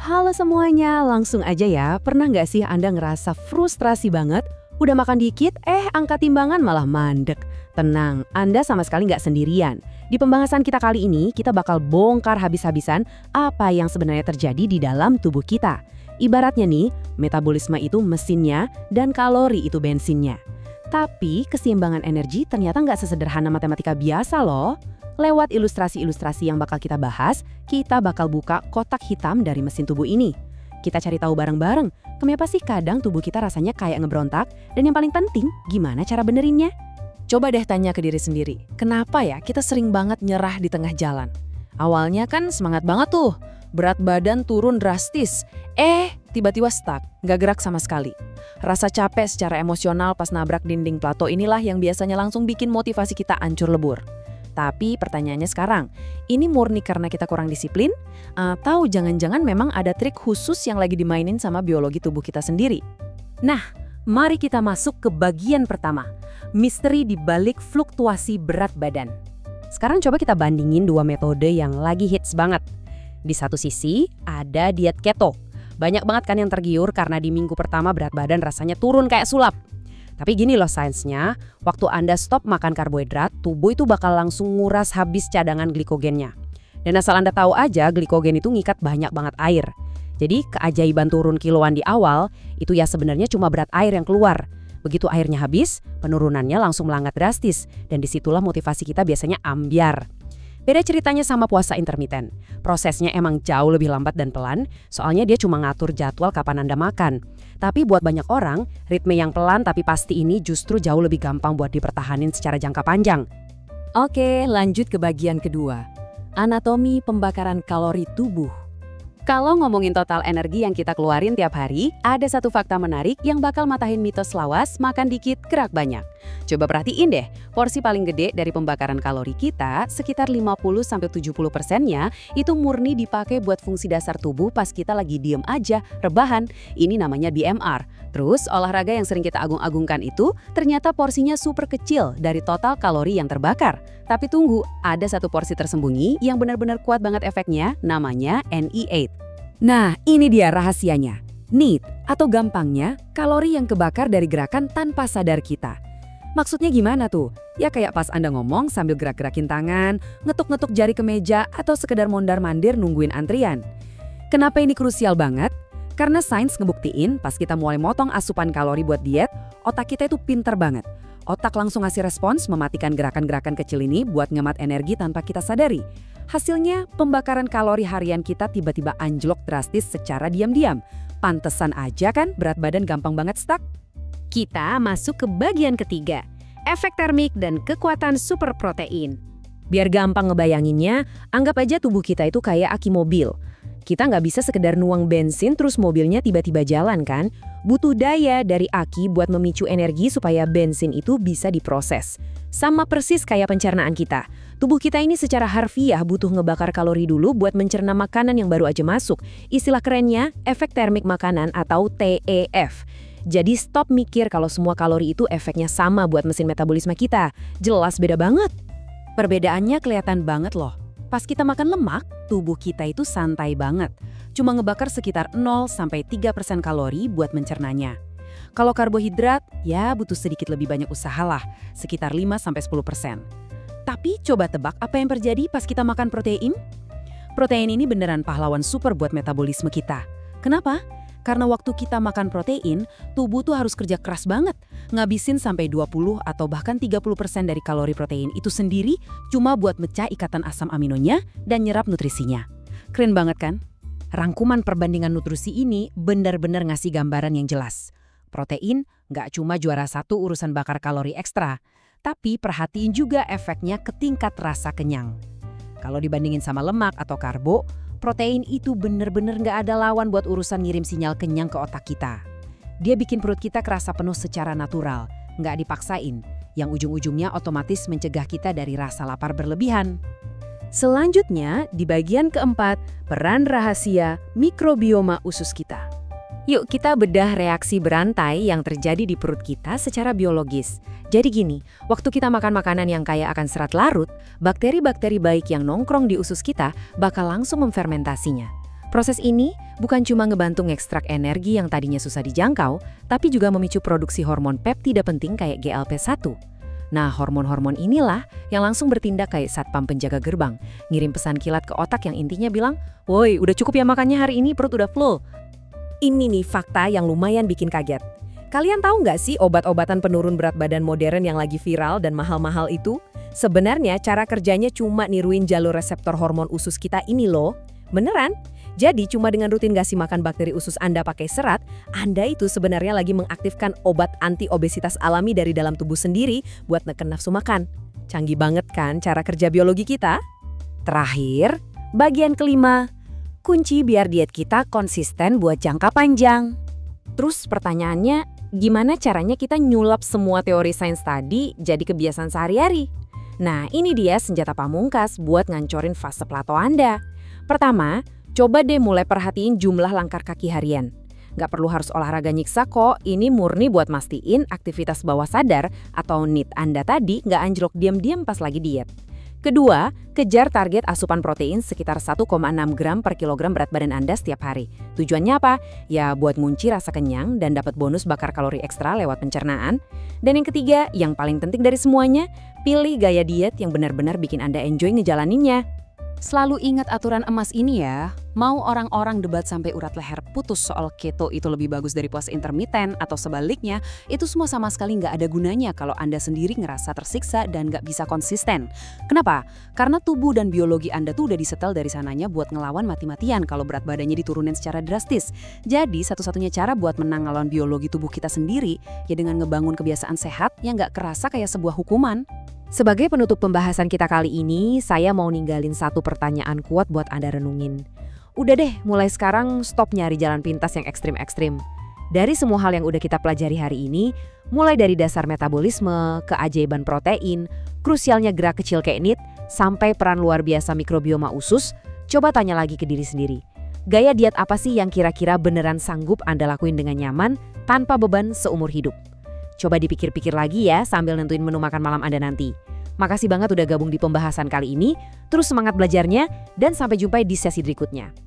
Halo semuanya, langsung aja ya. Pernah nggak sih Anda ngerasa frustrasi banget? Udah makan dikit, angka timbangan malah mandek. Tenang, Anda sama sekali nggak sendirian. Di pembahasan kita kali ini, kita bakal bongkar habis-habisan apa yang sebenarnya terjadi di dalam tubuh kita. Ibaratnya nih, metabolisme itu mesinnya dan kalori itu bensinnya. Tapi keseimbangan energi ternyata nggak sesederhana matematika biasa loh. Lewat ilustrasi-ilustrasi yang bakal kita bahas, kita bakal buka kotak hitam dari mesin tubuh ini. Kita cari tahu bareng-bareng, kenapa sih kadang tubuh kita rasanya kayak ngebrontak, dan yang paling penting, gimana cara benerinnya? Coba deh tanya ke diri sendiri, kenapa ya kita sering banget nyerah di tengah jalan? Awalnya kan semangat banget tuh, berat badan turun drastis, tiba-tiba stuck, nggak gerak sama sekali. Rasa capek secara emosional pas nabrak dinding plato inilah yang biasanya langsung bikin motivasi kita hancur lebur. Tapi pertanyaannya sekarang, ini murni karena kita kurang disiplin? Atau jangan-jangan memang ada trik khusus yang lagi dimainin sama biologi tubuh kita sendiri? Nah, mari kita masuk ke bagian pertama, misteri di balik fluktuasi berat badan. Sekarang coba kita bandingin dua metode yang lagi hits banget. Di satu sisi, ada diet keto. Banyak banget kan yang tergiur karena di minggu pertama berat badan rasanya turun kayak sulap. Tapi gini loh sainsnya, waktu Anda stop makan karbohidrat, tubuh itu bakal langsung nguras habis cadangan glikogennya. Dan asal Anda tahu aja, glikogen itu ngikat banyak banget air. Jadi keajaiban turun kiloan di awal, itu ya sebenarnya cuma berat air yang keluar. Begitu airnya habis, penurunannya langsung melangat drastis, dan disitulah motivasi kita biasanya ambyar. Beda ceritanya sama puasa intermiten. Prosesnya emang jauh lebih lambat dan pelan, soalnya dia cuma ngatur jadwal kapan Anda makan. Tapi buat banyak orang, ritme yang pelan tapi pasti ini justru jauh lebih gampang buat dipertahanin secara jangka panjang. Oke, lanjut ke bagian kedua. Anatomi pembakaran kalori tubuh. Kalau ngomongin total energi yang kita keluarin tiap hari, ada satu fakta menarik yang bakal matahin mitos lawas, makan dikit, gerak banyak. Coba perhatiin deh, porsi paling gede dari pembakaran kalori kita, sekitar 50-70%-nya, itu murni dipakai buat fungsi dasar tubuh pas kita lagi diem aja, rebahan. Ini namanya BMR. Terus, olahraga yang sering kita agung-agungkan itu, ternyata porsinya super kecil dari total kalori yang terbakar. Tapi tunggu, ada satu porsi tersembunyi yang benar-benar kuat banget efeknya, namanya NE8. Nah, ini dia rahasianya. NEAT, atau gampangnya, kalori yang kebakar dari gerakan tanpa sadar kita. Maksudnya gimana tuh? Ya kayak pas Anda ngomong sambil gerak-gerakin tangan, ngetuk-ngetuk jari ke meja, atau sekedar mondar-mandir nungguin antrian. Kenapa ini krusial banget? Karena sains ngebuktiin pas kita mulai motong asupan kalori buat diet, otak kita itu pinter banget. Otak langsung ngasih respons mematikan gerakan-gerakan kecil ini buat ngemat energi tanpa kita sadari. Hasilnya, pembakaran kalori harian kita tiba-tiba anjlok drastis secara diam-diam. Pantesan aja kan berat badan gampang banget stuck? Kita masuk ke bagian ketiga, efek termik dan kekuatan super protein. Biar gampang ngebayanginnya, anggap aja tubuh kita itu kayak aki mobil. Kita nggak bisa sekedar nuang bensin terus mobilnya tiba-tiba jalan kan? Butuh daya dari aki buat memicu energi supaya bensin itu bisa diproses. Sama persis kayak pencernaan kita. Tubuh kita ini secara harfiah butuh ngebakar kalori dulu buat mencerna makanan yang baru aja masuk. Istilah kerennya, efek termik makanan atau TEF. Jadi stop mikir kalau semua kalori itu efeknya sama buat mesin metabolisme kita. Jelas beda banget. Perbedaannya kelihatan banget loh. Pas kita makan lemak, tubuh kita itu santai banget. Cuma ngebakar sekitar 0-3% kalori buat mencernanya. Kalau karbohidrat, ya butuh sedikit lebih banyak usaha lah, sekitar 5-10%. Tapi coba tebak apa yang terjadi pas kita makan protein? Protein ini beneran pahlawan super buat metabolisme kita. Kenapa? Karena waktu kita makan protein, tubuh tuh harus kerja keras banget. Ngabisin sampai 20 atau bahkan 30% dari kalori protein itu sendiri cuma buat mecah ikatan asam aminonya dan nyerap nutrisinya. Keren banget kan? Rangkuman perbandingan nutrisi ini benar-benar ngasih gambaran yang jelas. Protein nggak cuma juara satu urusan bakar kalori ekstra, tapi perhatiin juga efeknya ke tingkat rasa kenyang. Kalau dibandingin sama lemak atau karbo, protein itu bener-bener nggak ada lawan buat urusan ngirim sinyal kenyang ke otak kita. Dia bikin perut kita kerasa penuh secara natural, nggak dipaksain, yang ujung-ujungnya otomatis mencegah kita dari rasa lapar berlebihan. Selanjutnya, di bagian keempat, peran rahasia mikrobioma usus kita. Yuk kita bedah reaksi berantai yang terjadi di perut kita secara biologis. Jadi gini, waktu kita makan makanan yang kaya akan serat larut, bakteri-bakteri baik yang nongkrong di usus kita bakal langsung memfermentasinya. Proses ini bukan cuma ngebantu ngekstrak energi yang tadinya susah dijangkau, tapi juga memicu produksi hormon peptida penting kayak GLP-1. Nah, hormon-hormon inilah yang langsung bertindak kayak satpam penjaga gerbang, ngirim pesan kilat ke otak yang intinya bilang, "Woi, udah cukup ya makannya hari ini, perut udah full." Ini nih fakta yang lumayan bikin kaget. Kalian tahu nggak sih obat-obatan penurun berat badan modern yang lagi viral dan mahal-mahal itu? Sebenarnya cara kerjanya cuma niruin jalur reseptor hormon usus kita ini loh. Beneran? Jadi cuma dengan rutin ngasih makan bakteri usus Anda pakai serat, Anda itu sebenarnya lagi mengaktifkan obat anti-obesitas alami dari dalam tubuh sendiri buat neken nafsu makan. Canggih banget kan cara kerja biologi kita? Terakhir, bagian kelima. Kunci biar diet kita konsisten buat jangka panjang. Terus pertanyaannya, gimana caranya kita nyulap semua teori sains tadi jadi kebiasaan sehari-hari? Nah, ini dia senjata pamungkas buat ngancorin fase plato Anda. Pertama, coba deh mulai perhatiin jumlah langkah kaki harian. Nggak perlu harus olahraga nyiksa kok, ini murni buat mastiin aktivitas bawah sadar atau NEAT Anda tadi nggak anjlok diam-diam pas lagi diet. Kedua, kejar target asupan protein sekitar 1,6 gram per kilogram berat badan Anda setiap hari. Tujuannya apa? Ya buat ngunci rasa kenyang dan dapat bonus bakar kalori ekstra lewat pencernaan. Dan yang ketiga, yang paling penting dari semuanya, pilih gaya diet yang benar-benar bikin Anda enjoy ngejalaninnya. Selalu ingat aturan emas ini ya. Mau orang-orang debat sampai urat leher putus soal keto itu lebih bagus dari puasa intermiten atau sebaliknya, itu semua sama sekali nggak ada gunanya kalau Anda sendiri ngerasa tersiksa dan nggak bisa konsisten. Kenapa? Karena tubuh dan biologi Anda tuh udah disetel dari sananya buat ngelawan mati-matian kalau berat badannya diturunin secara drastis. Jadi satu-satunya cara buat menang ngelawan biologi tubuh kita sendiri ya dengan ngebangun kebiasaan sehat yang nggak kerasa kayak sebuah hukuman. Sebagai penutup pembahasan kita kali ini, saya mau ninggalin satu pertanyaan kuat buat Anda renungin. Udah deh, mulai sekarang stop nyari jalan pintas yang ekstrim-ekstrim. Dari semua hal yang udah kita pelajari hari ini, mulai dari dasar metabolisme, keajaiban protein, krusialnya gerak kecil kayak NEAT, sampai peran luar biasa mikrobioma usus, coba tanya lagi ke diri sendiri. Gaya diet apa sih yang kira-kira beneran sanggup Anda lakuin dengan nyaman, tanpa beban seumur hidup? Coba dipikir-pikir lagi ya sambil nentuin menu makan malam Anda nanti. Makasih banget udah gabung di pembahasan kali ini, terus semangat belajarnya, dan sampai jumpa di sesi berikutnya.